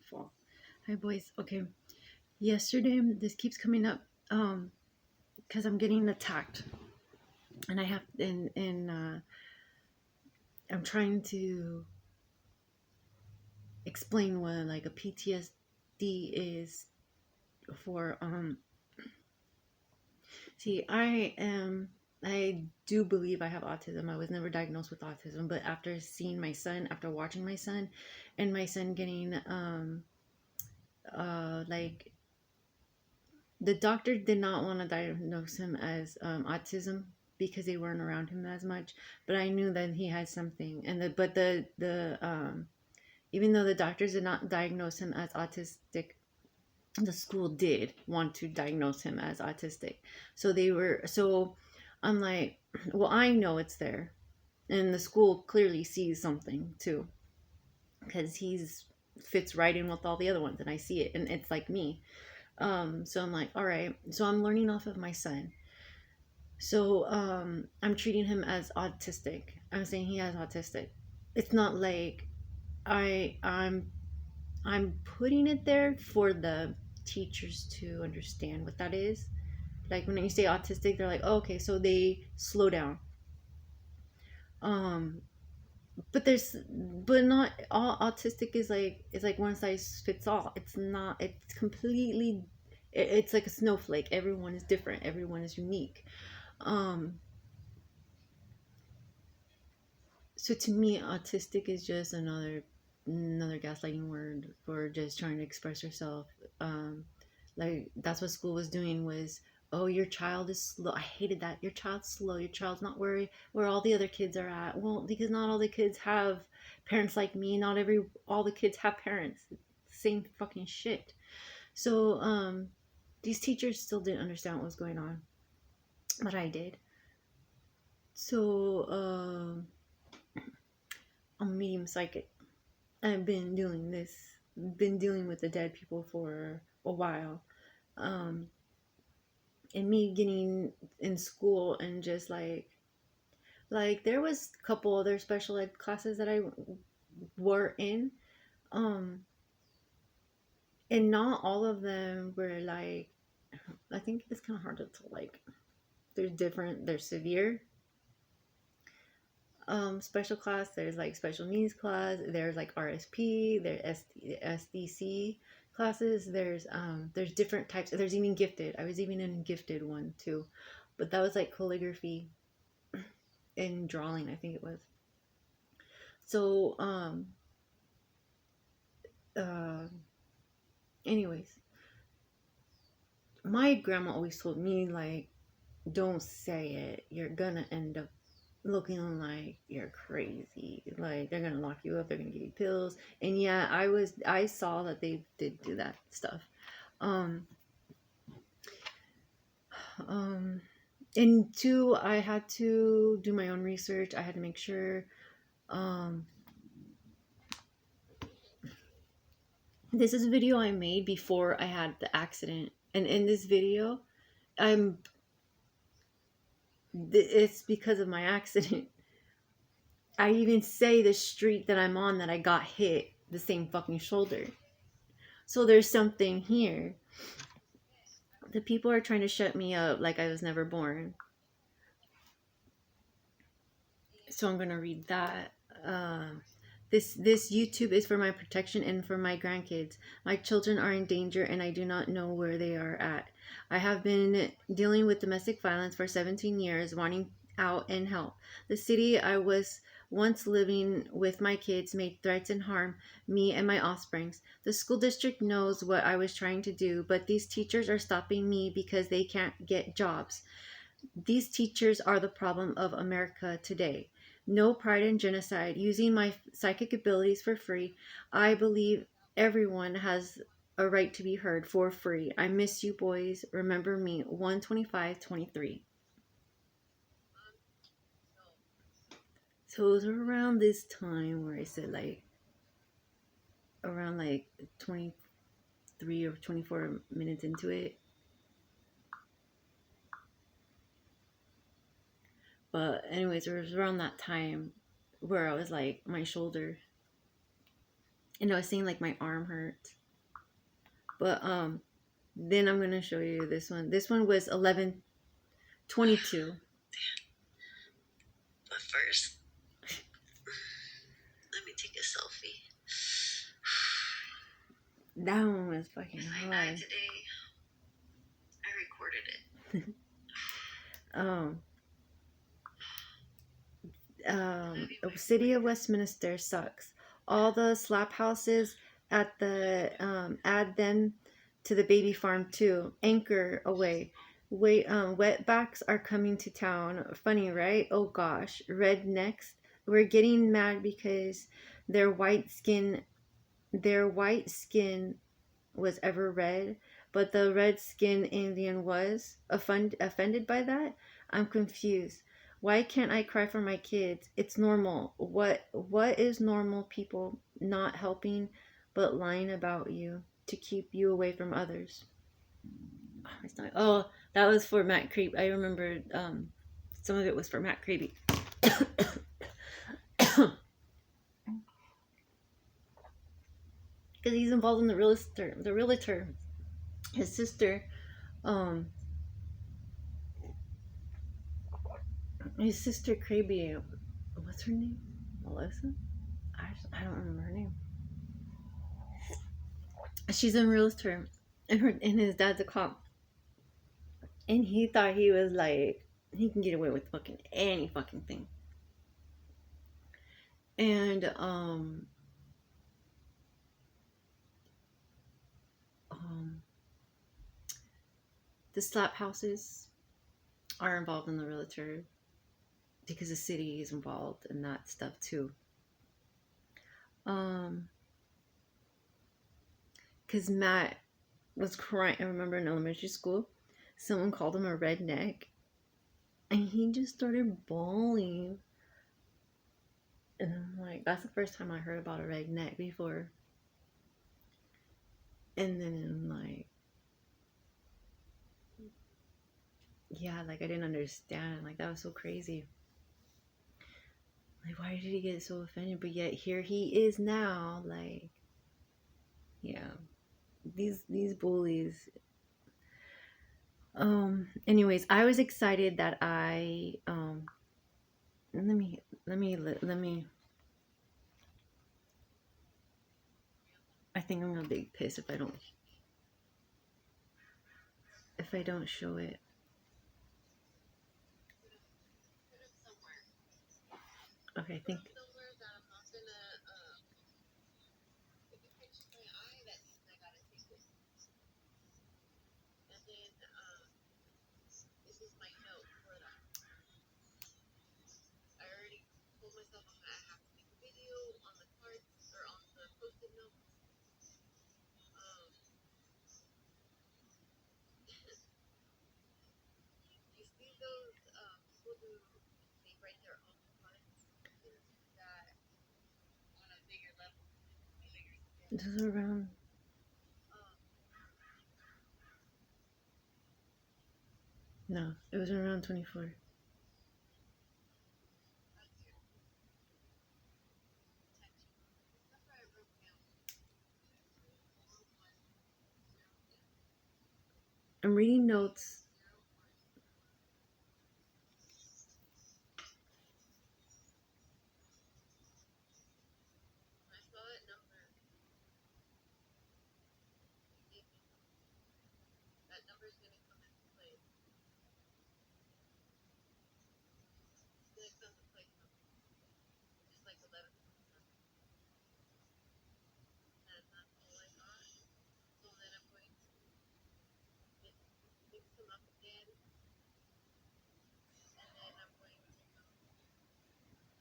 fall. Hi, boys. Okay. Yesterday, this keeps coming up because I'm getting attacked, and I have and I'm trying to explain what like a PTSD is for. See, I do believe I have autism. I was never diagnosed with autism, but after seeing my son, after watching my son, and my son getting like the doctor did not want to diagnose him as autism because they weren't around him as much. But I knew that he had something, and the even though the doctors did not diagnose him as autistic, the school did want to diagnose him as autistic. So I'm like, well, I know it's there, and the school clearly sees something too because he's fits right in with all the other ones, and I see it, and it's like me. So I'm like, all right. So I'm learning off of my son. So I'm treating him as autistic. I'm saying he has autistic. It's not like I'm putting it there for the teachers to understand what that is. Like when you say autistic, they're like, oh, okay, so they slow down. Um, but not all autistic is like one size fits all. It's not. It's completely. It's like a snowflake. Everyone is different. Everyone is unique. Um, so to me, autistic is just another gaslighting word for just trying to express yourself. Um, like that's what school was doing was, oh, your child is slow. I hated that. Your child's slow. Your child's not where all the other kids are at. Well, because not all the kids have parents like me. Not every all the kids have parents. Same fucking shit. So these teachers still didn't understand what was going on, but I did. So I'm a medium psychic. I've been dealing with the dead people for a while. Um, and me getting in school and just like there was a couple other special ed classes that I were in, um, and not all of them were like. I think it's kind of hard to tell. Like, there's different. There's severe special class. There's like special needs class. There's like RSP. There's SDC classes. There's different types. There's even gifted. I was even in gifted one too, but that was like calligraphy and drawing. I think it was. So uh anyways, my grandma always told me like, don't say it. You're gonna end up looking like you're crazy. Like they're gonna lock you up. They're gonna give you pills. And yeah, I saw that they did do that stuff. Um, um, and two, I had to do my own research. I had to make sure. Um, this is a video I made before I had the accident, and in this video, I'm. It's because of my accident. I even say the street that I'm on that I got hit the same fucking shoulder. So there's something here. The people are trying to shut me up like I was never born. So I'm gonna read that. This YouTube is for my protection and for my grandkids. My children are in danger and I do not know where they are at. I have been dealing with domestic violence for 17 years, wanting out and help. The city I was once living with my kids made threats and harm me and my offsprings. The school district knows what I was trying to do, but these teachers are stopping me because they can't get jobs. These teachers are the problem of America today. No pride in genocide. Using my psychic abilities for free, I believe everyone has a right to be heard for free. I miss you, boys. Remember me. 12523. So it was around this time where I said like around like 23 or 24 minutes into it. But anyways, it was around that time where I was like my shoulder And I was saying like my arm hurts. But then I'm gonna show you this one. This one was 11:22. But first, let me take a selfie. That one was fucking hard. Today, I recorded it. The city of Westminster sucks. All the slap houses at the add them to the baby farm too. Anchor away. Wait, wetbacks are coming to town. Funny, right? Oh gosh, rednecks. We're getting mad because their white skin was ever red, but the red-skinned Indian was offended by that. I'm confused. Why can't I cry for my kids? It's normal. What is normal? People not helping but lying about you to keep you away from others. Oh, that was for Matt Creep. I remember some of it was for Matt Creepy. Because he's involved in the realtor. His sister, Kraby, what's her name? Melissa? I don't remember her name. She's a realtor, and his dad's a cop. And he thought he was like, he can get away with fucking any fucking thing. And the slap houses are involved in the realtor because the city is involved in that stuff too. Because Matt was crying. I remember in elementary school, someone called him a redneck, and he just started bawling. And I'm like, that's the first time I heard about a redneck before. And then I'm like, yeah, like I didn't understand. Like that was so crazy. Like, why did he get so offended? But yet here he is now. Like, yeah, these bullies. Anyways, I was excited that I let me. I think I'm gonna be pissed if I don't show it. Okay, I think. Those are around. No, it was around 24. I'm reading notes.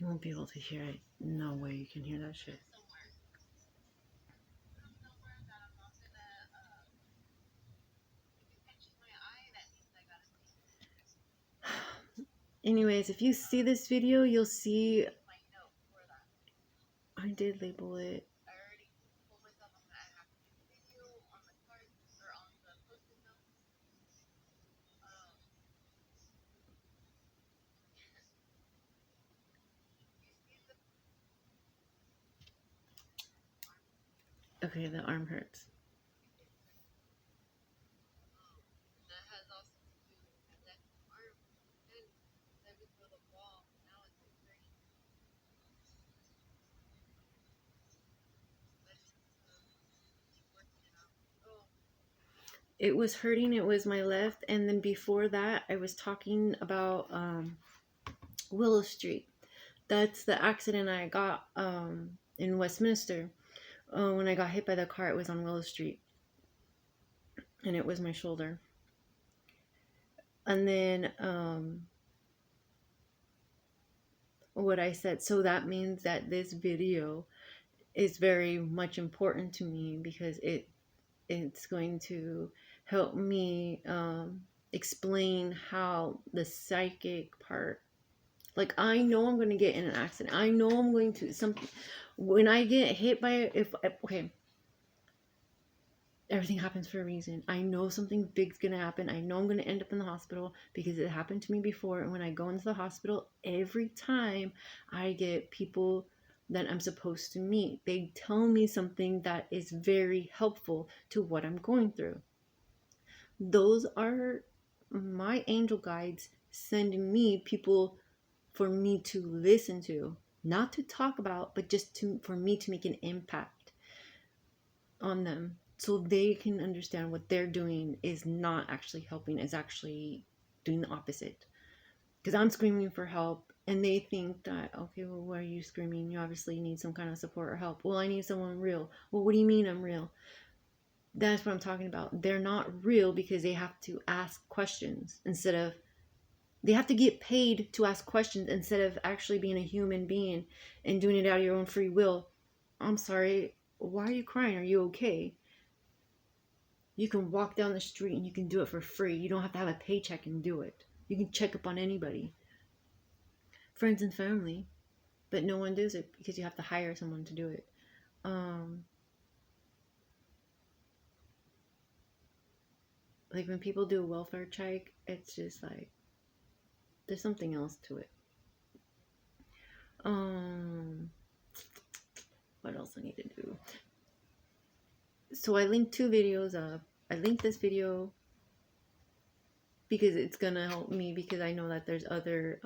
You won't be able to hear it. No way you can hear that shit. Anyways, if you see this video, you'll see I did label it. Okay, the arm hurts. It was hurting. It was my left. And then before that, I was talking about Willow Street. That's the accident I got in Westminster. When I got hit by the car, it was on Willow Street. And it was my shoulder. And then what I said. So that means that this video is very much important to me because it's going to help me explain how the psychic part, like, I know I'm going to get in an accident. I know I'm going to something when I get hit by, if okay, everything happens for a reason. I know something big's going to happen. I know I'm going to end up in the hospital because it happened to me before. And when I go into the hospital, every time I get people that I'm supposed to meet, they tell me something that is very helpful to what I'm going through. Those are my angel guides sending me people for me to listen to, not to talk about, but just to for me to make an impact on them so they can understand what they're doing is not actually helping, is actually doing the opposite. Because I'm screaming for help and they think that, okay, well, why are you screaming? You obviously need some kind of support or help. Well, I need someone real. Well, what do you mean I'm real? That's what I'm talking about. They're not real because they have to ask questions instead of, they have to get paid to ask questions instead of actually being a human being and doing it out of your own free will. I'm sorry, why are you crying? Are you okay? You can walk down the street and you can do it for free. You don't have to have a paycheck and do it. You can check up on anybody, friends and family, but no one does it because you have to hire someone to do it. Like when people do a welfare check, it's just like there's something else to it. What else I need to do? So I linked 2 videos up. I linked this video because it's gonna help me because I know that there's other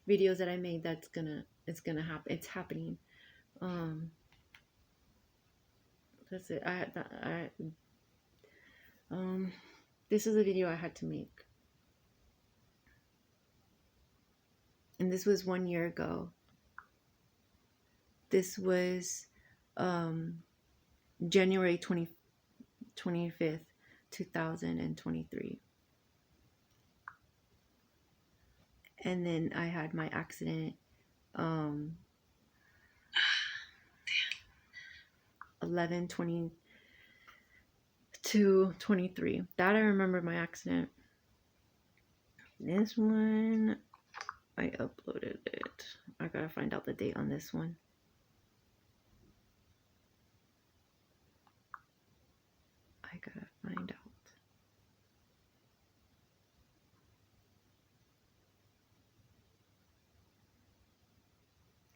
videos that I made that's gonna happen. It's happening. That's it. This is a video I had to make, and this was 1 year ago. This was January 25th, 2023. And then I had my accident 11/22/23. That I remember my accident. This one, I uploaded it. I gotta find out the date on this one. I gotta find out.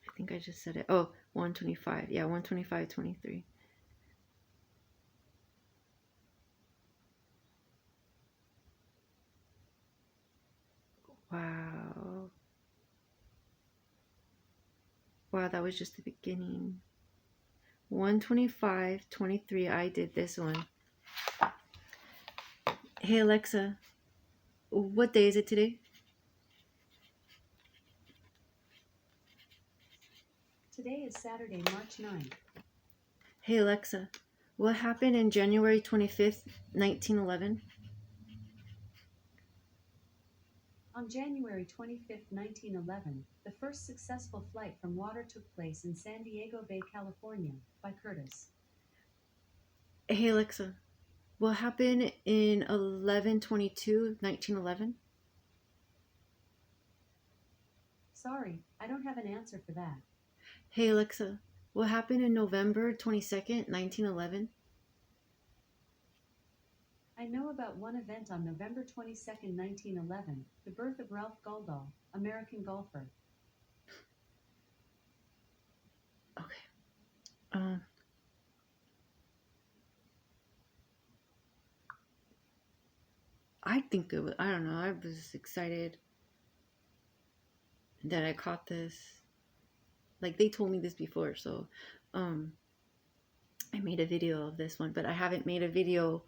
I think I just said it. Oh, 125. Yeah, 125/23. Wow. Wow, that was just the beginning. 125/23, I did this one. Hey Alexa, what day is it today? Today is Saturday, March 9th. Hey Alexa, what happened in January 25th, 1911? On January 25th, 1911, the first successful flight from water took place in San Diego Bay, California, by Curtis. Hey Alexa, what happened in 11/22/1911? Sorry, I don't have an answer for that. Hey Alexa, what happened in November 22nd, 1911? I know about one event on November 22nd, 1911, the birth of Ralph Guldahl, American golfer. Okay. I think it was, I don't know, I was excited that I caught this. Like, they told me this before, so I made a video of this one, but I haven't made a video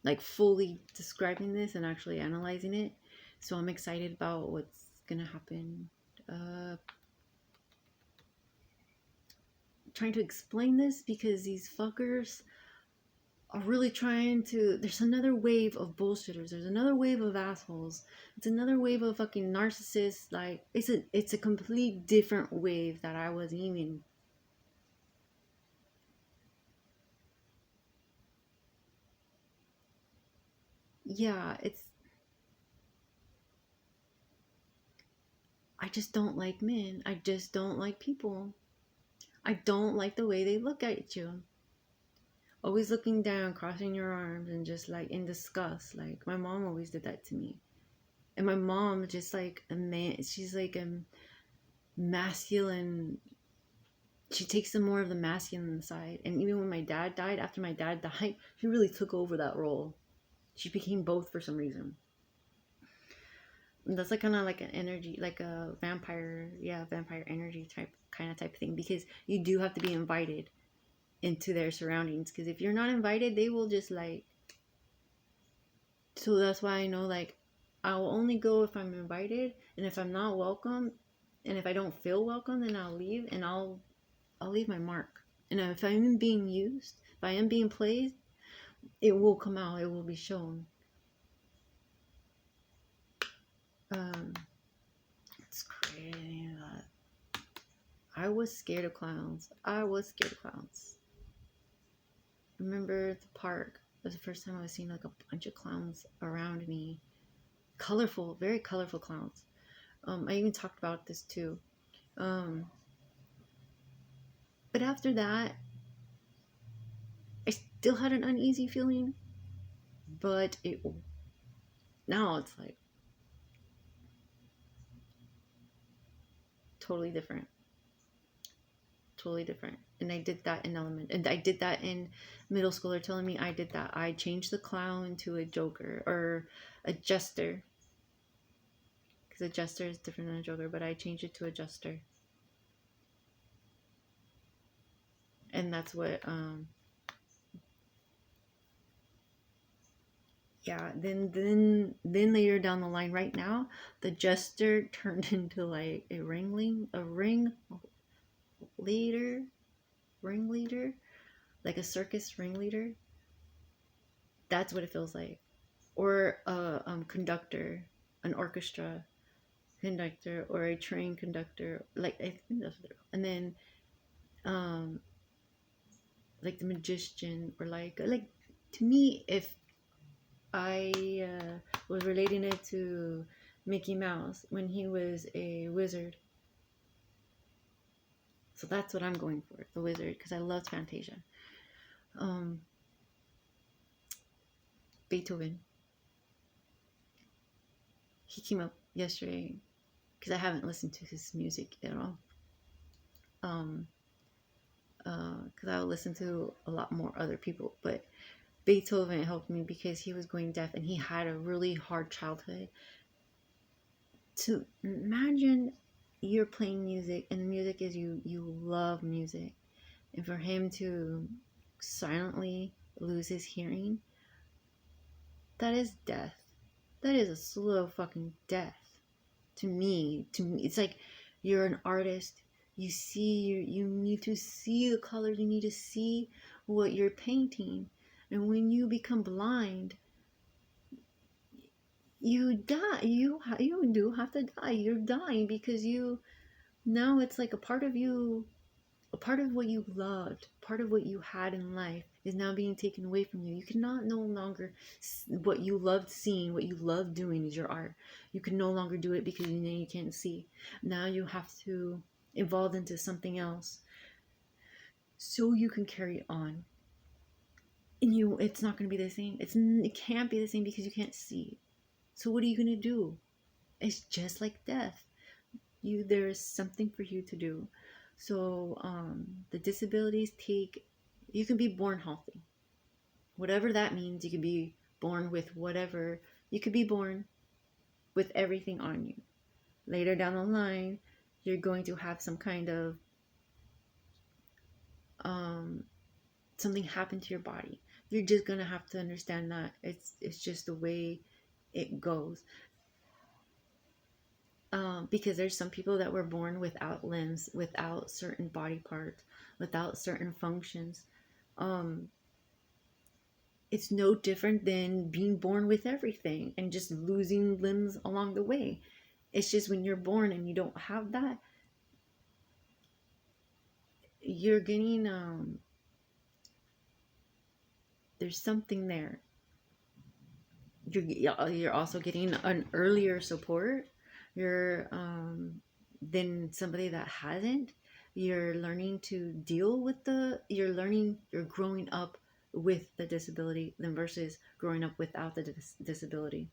like fully describing this and actually analyzing it. So I'm excited about what's gonna happen. Trying to explain this because these fuckers are really trying to. There's another wave of bullshitters. There's another wave of assholes. It's another wave of fucking narcissists. Like, it's a complete different wave that I wasn't even. Yeah, it's. I just don't like men. I just don't like people. I don't like the way they look at you. Always looking down, crossing your arms, and just like in disgust. Like, my mom always did that to me. And my mom, just like a man, she's like a masculine. She takes some more of the masculine side. And even when my dad died, after my dad died, she really took over that role. She became both for some reason. And that's like kind of like an energy, like a vampire, yeah, vampire energy type thing. Because you do have to be invited into their surroundings. Because if you're not invited, they will just like. So that's why I know, like, I will only go if I'm invited, and if I'm not welcome, and if I don't feel welcome, then I'll leave, and I'll leave my mark. And if I'm being used, if I am being played, it will come out. It will be shown. It's crazy. I was scared of clowns. Remember the park. It was the first time I was seeing like a bunch of clowns around me. Colorful, very colorful clowns. I even talked about this too. But after that, I still had an uneasy feeling. But now it's like totally different. Totally different. And I did that in middle school. They're telling me I did that. I changed the clown to a joker or a jester. Because a jester is different than a joker, but I changed it to a jester. And that's what yeah, then later down the line, right now, the jester turned into like a ringleader, like a circus ringleader. That's what it feels like. Or a conductor, an orchestra conductor, or a train conductor. Like, I think that's what they're called. And then like the magician, or like to me, if I was relating it to Mickey Mouse when he was a wizard. So that's what I'm going for, the wizard, because I loved Fantasia. Beethoven. He came up yesterday because I haven't listened to his music at all. Because I would listen to a lot more other people, but Beethoven helped me because he was going deaf and he had a really hard childhood. To imagine you're playing music, and music is you love music, and for him to silently lose his hearing, that is death. That is a slow fucking death. To me, it's like you're an artist. You need to see the colors. You need to see what you're painting. And when you become blind, you die. You do have to die. You're dying because now it's like a part of you, a part of what you loved, part of what you had in life is now being taken away from you. You cannot no longer, what you loved seeing, what you loved doing is your art. You can no longer do it because you can't see. Now you have to evolve into something else so you can carry on. And it's not going to be the same. It can't be the same because you can't see. So what are you going to do? It's just like death. There is something for you to do. So the disabilities you can be born healthy. Whatever that means, you can be born with whatever. You could be born with everything on you. Later down the line, you're going to have some kind of something happen to your body. You're just gonna have to understand that it's just the way it goes. Because there's some people that were born without limbs, without certain body parts, without certain functions. It's no different than being born with everything and just losing limbs along the way. It's just when you're born and you don't have that, you're getting there's something there. You're also getting an earlier support. You're than somebody that hasn't. You're learning to deal with you're growing up with the disability than versus growing up without the disability.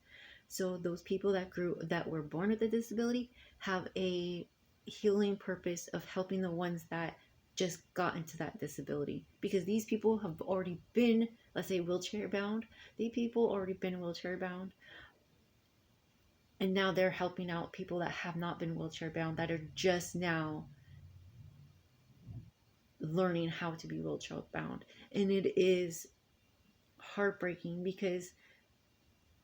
So those people that were born with a disability have a healing purpose of helping the ones that just got into that disability, because these people have already been, let's say, wheelchair bound. These people already been wheelchair bound, and now they're helping out people that have not been wheelchair bound, that are just now learning how to be wheelchair bound. And it is heartbreaking because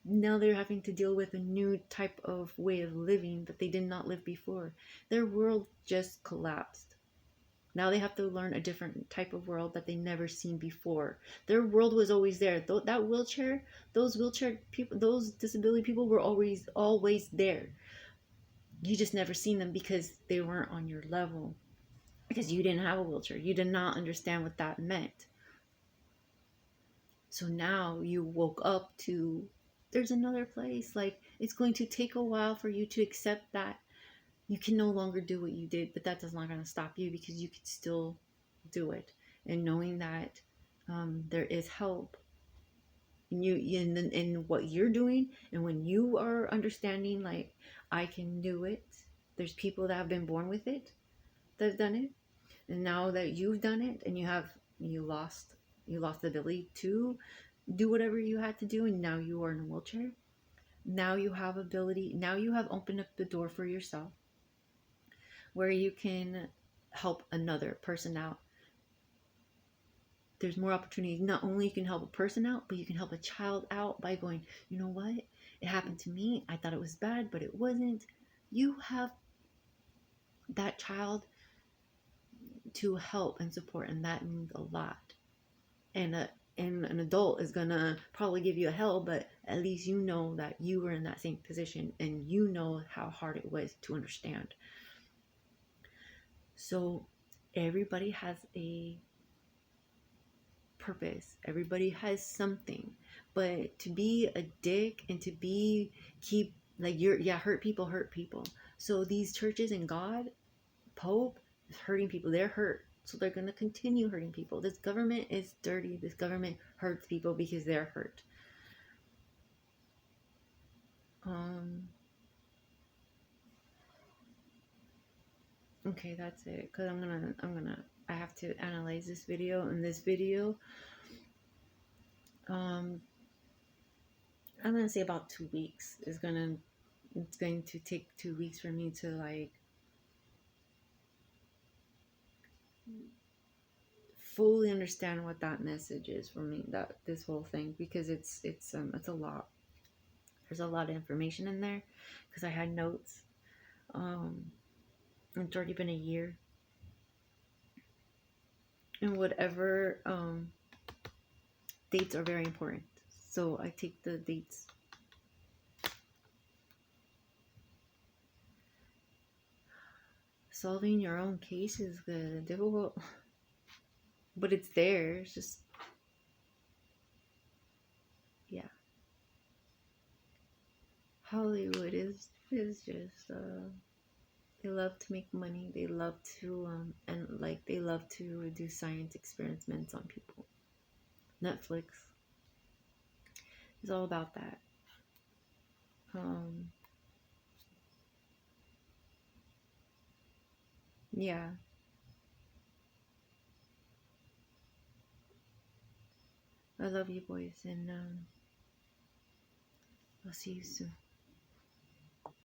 now they're having to deal with a new type of way of living that they did not live before. Their world just collapsed. Now they have to learn a different type of world that they never seen before. Their world was always there. That wheelchair, those wheelchair people, those disability people were always there. You just never seen them because they weren't on your level. Because you didn't have a wheelchair. You did not understand what that meant. So now you woke up to, there's another place. Like, it's going to take a while for you to accept that you can no longer do what you did, but that does not going to stop you, because you can still do it. And knowing that there is help in what you're doing, and when you are understanding, like, I can do it. There's people that have been born with it, that have done it, and now that you've done it, and you lost the ability to do whatever you had to do, and now you are in a wheelchair. Now you have ability. Now you have opened up the door for yourself, where you can help another person out. There's more opportunities. Not only you can help a person out, but you can help a child out by going, you know what? It happened to me. I thought it was bad, but it wasn't. You have that child to help and support, and that means a lot. And an adult is gonna probably give you a hell, but at least you know that you were in that same position, and you know how hard it was to understand. So everybody has a purpose. Everybody has something. But to be a dick and to keep like hurt people. So these churches and God, Pope is hurting people. They're hurt. So they're gonna continue hurting people. This government is dirty. This government hurts people because they're hurt. Okay, that's it. Cause I have to analyze this video. And this video, I'm gonna say about 2 weeks. It's going to take 2 weeks for me to like fully understand what that message is for me, that this whole thing, because it's a lot. There's a lot of information in there, because I had notes. It's already been a year, and whatever dates are very important, so I take the dates. Solving your own case is difficult, but it's there. It's just, yeah. Hollywood is just they love to make money. They love to they love to do science experiments on people. Netflix is all about that. Yeah. I love you boys, and I'll see you soon.